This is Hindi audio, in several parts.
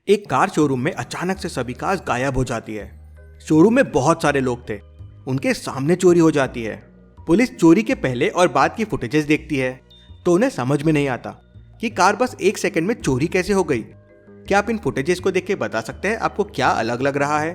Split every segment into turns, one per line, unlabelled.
एक कार शोरूम में अचानक से सभी कार गायब हो जाती है। शोरूम में बहुत सारे लोग थे, उनके सामने चोरी हो जाती है। पुलिस चोरी के पहले और बाद की फुटेजेस देखती है तो उन्हें समझ में नहीं आता कि कार बस 1 सेकंड में चोरी कैसे हो गई। क्या आप इन फुटेजेस को देख के बता सकते हैं आपको क्या अलग लग रहा है?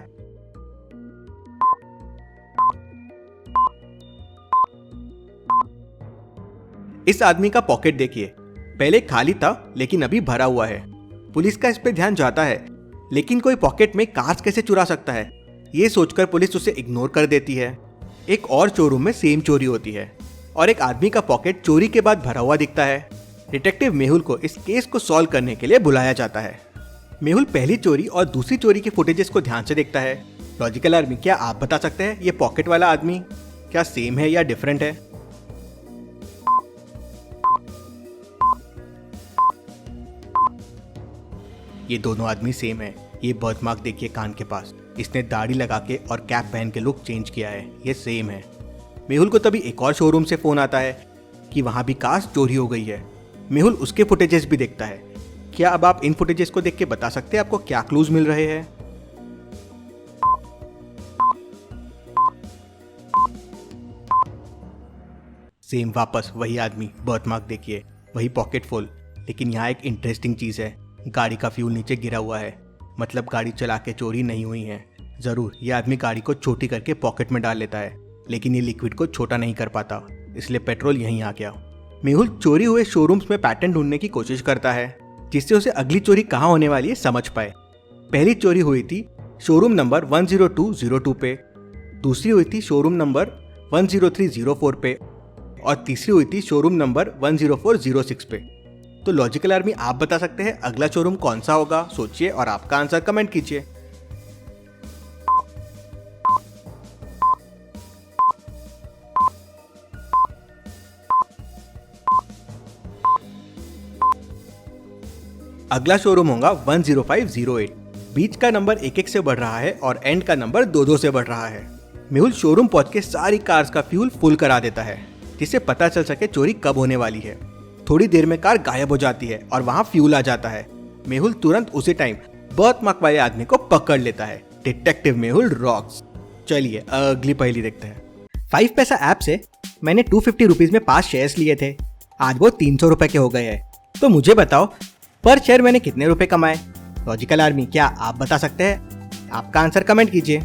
इस आदमी का पॉकेट देखिए, पहले खाली था लेकिन अभी भरा हुआ है। पुलिस का इस पे ध्यान जाता है, लेकिन कोई पॉकेट में कार्स कैसे चुरा सकता है, ये सोचकर पुलिस उसे इग्नोर कर देती है। एक और शोरूम में सेम चोरी होती है और एक आदमी का पॉकेट चोरी के बाद भरा हुआ दिखता है। डिटेक्टिव मेहुल को इस केस को सॉल्व करने के लिए बुलाया जाता है। मेहुल पहली चोरी और दूसरी चोरी के फुटेजेस को ध्यान से देखता है। लॉजिकल आर्मी, क्या आप बता सकते हैं ये पॉकेट वाला आदमी क्या सेम है या डिफरेंट है? ये दोनों आदमी सेम है। ये बर्थमार्क देखिए कान के पास, इसने दाढ़ी लगा के और कैप पहन के लुक चेंज किया है, ये सेम है। मेहुल को तभी एक और शोरूम से फोन आता है कि वहां भी कार चोरी हो गई है। मेहुल उसके फुटेजेस भी देखता है। क्या अब आप इन फुटेजेस को देख के बता सकते हैं आपको क्या क्लूज मिल रहे हैं? सेम, वापस वही आदमी, बर्थमार्क देखिए, वही पॉकेट फुल। लेकिन यहाँ एक इंटरेस्टिंग चीज है, गाड़ी का फ्यूल नीचे गिरा हुआ है, मतलब गाड़ी चला के चोरी नहीं हुई है। जरूर ये आदमी गाड़ी को छोटी करके पॉकेट में डाल लेता है, लेकिन ये लिक्विड को छोटा नहीं कर पाता, इसलिए पेट्रोल यहीं आ गया। मेहुल चोरी हुए शोरूम्स में पैटर्न ढूंढने की कोशिश करता है, जिससे उसे अगली चोरी कहाँ होने वाली है समझ पाए। पहली चोरी हुई थी शोरूम नंबर 10202 पे, दूसरी हुई थी शोरूम नंबर 10304 पे और तीसरी हुई थी शोरूम नंबर 10406 पे। तो लॉजिकल आर्मी, आप बता सकते हैं अगला शोरूम कौन सा होगा? सोचिए और आपका आंसर कमेंट कीजिए। अगला शोरूम होगा 10508। बीच का नंबर 1-1 से बढ़ रहा है और एंड का नंबर 2-2 से बढ़ रहा है। मेहुल शोरूम पहुंच के सारी कार्स का फ्यूल फुल करा देता है, जिससे पता चल सके चोरी कब होने वाली है। थोड़ी देर में कार गायब हो जाती है और वहां फ्यूल आ जाता है। मेहुल तुरंत उसी टाइम बर्थमार्क वाले आदमी को पकड़ लेता है। Detective Mehul rocks. चलिए अगली पहेली देखते हैं। 5 पैसा ऐप से मैंने 250 रुपीज में 5 शेयर्स लिए थे, आज वो 300 रुपए के हो गए हैं। तो मुझे बताओ पर शेयर मैंने कितने रुपए कमाए? लॉजिकल आर्मी, क्या आप बता सकते हैं? आपका आंसर कमेंट कीजिए।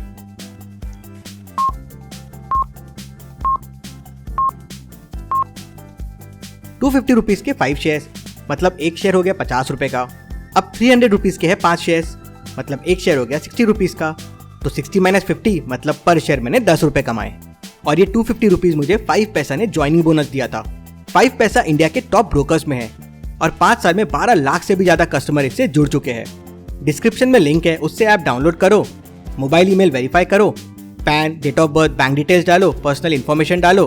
₹250 के 5 शेयर्स, मतलब एक शेयर हो गया 50 रुपए का। अब 300 रुपीज के है 5 शेयर्स, मतलब एक शेयर हो गया 60 रुपीज का। तो 60 - 50 मतलब पर शेयर मैंने 10 रुपए कमाए। और ये 250 रुपीज मुझे 5 पैसा ने ज्वाइनिंग बोनस दिया था। 5 पैसा इंडिया के टॉप ब्रोकर्स में है और 5 साल में 12 लाख से भी ज्यादा कस्टमर इससे जुड़ चुके हैं। डिस्क्रिप्शन में लिंक है, उससे ऐप डाउनलोड करो, मोबाइल ईमेल वेरीफाई करो, PAN, date of birth, bank details डालो, पर्सनल इन्फॉर्मेशन डालो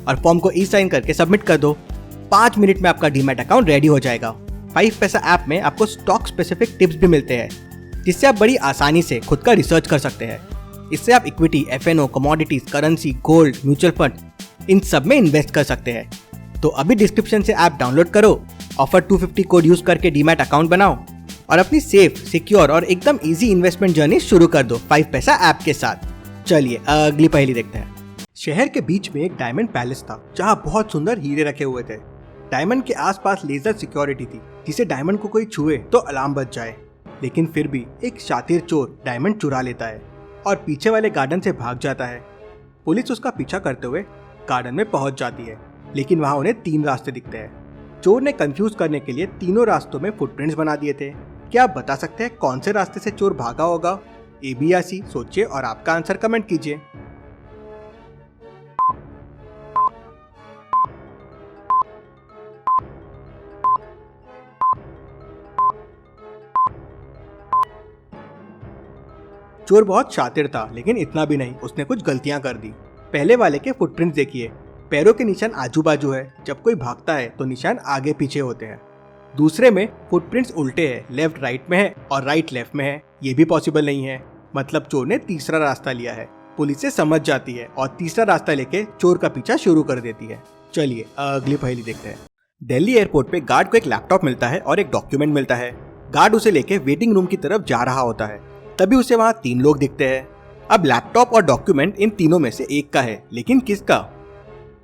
और फॉर्म को ई-साइन करके सबमिट कर दो। 5 मिनट में आपका डीमैट अकाउंट रेडी हो जाएगा। 5 पैसा ऐप में आपको स्टॉक स्पेसिफिक टिप्स भी मिलते हैं, जिससे आप बड़ी आसानी से खुद का रिसर्च कर सकते हैं। इससे आप equity, FNO, commodities, currency, gold, mutual fund इन सब में इन्वेस्ट कर सकते हैं। तो अभी डिस्क्रिप्शन से ऐप डाउनलोड करो, ऑफर 250 कोड यूज करके डीमैट अकाउंट बनाओ और अपनी सेफ, सिक्योर और एकदम इजी इन्वेस्टमेंट जर्नी शुरू कर दो 5 पैसा ऐप के साथ। चलिए अगली पहेली देखते हैं। शहर के बीच में एक डायमंड पैलेस था, जहाँ बहुत सुंदर हीरे रखे हुए थे। डायमंड के आसपास लेजर सिक्योरिटी थी, जिसे डायमंड को कोई छुए तो अलार्म बज जाए। लेकिन फिर भी एक शातिर चोर डायमंड चुरा लेता है और पीछे वाले गार्डन से भाग जाता है। पुलिस उसका पीछा करते हुए गार्डन में पहुंच जाती है, लेकिन वहां उन्हें 3 रास्ते दिखते हैं। चोर ने कंफ्यूज करने के लिए तीनों रास्तों में फुटप्रिंट्स बना दिए थे। क्या आप बता सकते हैं कौन से रास्ते से चोर भागा होगा? ए, बी या सी? सोचिए और आपका आंसर कमेंट कीजिए। चोर बहुत शातिर था, लेकिन इतना भी नहीं, उसने कुछ गलतियां कर दी। पहले वाले के फुटप्रिंट्स देखिए, पैरों के निशान आजू बाजू है, जब कोई भागता है तो निशान आगे पीछे होते हैं। दूसरे में फुटप्रिंट्स उल्टे हैं, लेफ्ट राइट में है और राइट लेफ्ट में है, ये भी पॉसिबल नहीं है। मतलब चोर ने तीसरा रास्ता लिया है। पुलिस से समझ जाती है और तीसरा रास्ता लेके चोर का पीछा शुरू कर देती है। चलिए अगली पहेली देखते हैं। दिल्ली एयरपोर्ट पे गार्ड को एक लैपटॉप मिलता है और एक डॉक्यूमेंट मिलता है। गार्ड उसे लेके वेटिंग रूम की तरफ जा रहा होता है, तभी उसे वहाँ 3 लोग दिखते हैं। अब लैपटॉप और डॉक्यूमेंट इन तीनों में से एक का है, लेकिन किसका?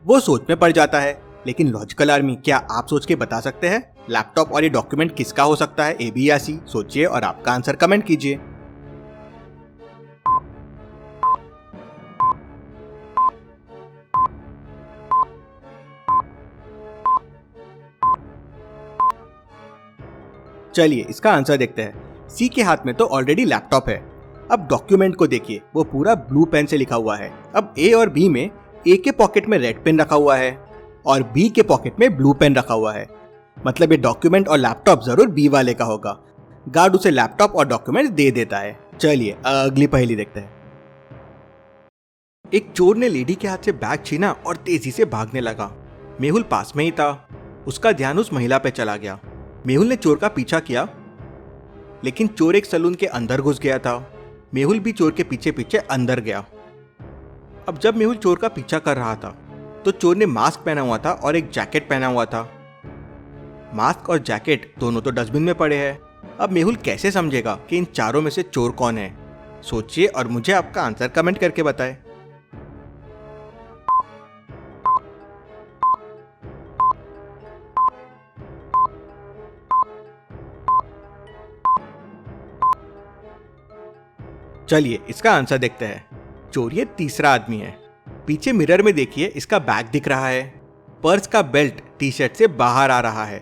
वो सोच में पड़ जाता है। लेकिन लॉजिकल आर्मी, क्या आप सोच के बता सकते हैं लैपटॉप और ये डॉक्यूमेंट किसका हो सकता है, ए बी या सी? सोचिए और आपका आंसर कमेंट कीजिए। चलिए इसका आंसर देखते हैं। सी के हाथ में तो ऑलरेडी लैपटॉप है। अब डॉक्यूमेंट को देखिए, वो पूरा ब्लू पेन से लिखा हुआ है। अब ए और बी में ए के पॉकेट में रेड पेन रखा हुआ है और बी के पॉकेट में ब्लू पेन रखा हुआ है। मतलब ये डॉक्यूमेंट और लैपटॉप जरूर बी वाले का होगा। गार्ड उसे लैपटॉप और डॉक्यूमेंट दे देता है। चलिए अगली पहेली देखते हैं। एक चोर ने लेडी के हाथ से बैग छीना और तेजी से भागने लगा। मेहुल पास में ही था। उसका ध्यान उस महिला पे चला गया। मेहुल ने चोर का पीछा किया, लेकिन चोर एक सलून के अंदर घुस गया था। मेहुल भी चोर के पीछे पीछे अंदर गया। अब जब मेहुल चोर का पीछा कर रहा था तो चोर ने मास्क पहना हुआ था और एक जैकेट पहना हुआ था। मास्क और जैकेट दोनों तो डस्टबिन में पड़े हैं। अब मेहुल कैसे समझेगा कि इन चारों में से चोर कौन है? सोचिए और मुझे आपका आंसर कमेंट करके बताएं। चलिए इसका आंसर देखते हैं। चोर ये तीसरा आदमी है। पीछे मिरर में देखिए, इसका बैग दिख रहा है। पर्स का बेल्ट टी शर्ट से बाहर आ रहा है।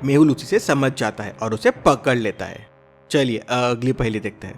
मेहुल उसी से समझ जाता है और उसे पकड़ लेता है। चलिए अगली पहेली देखते हैं।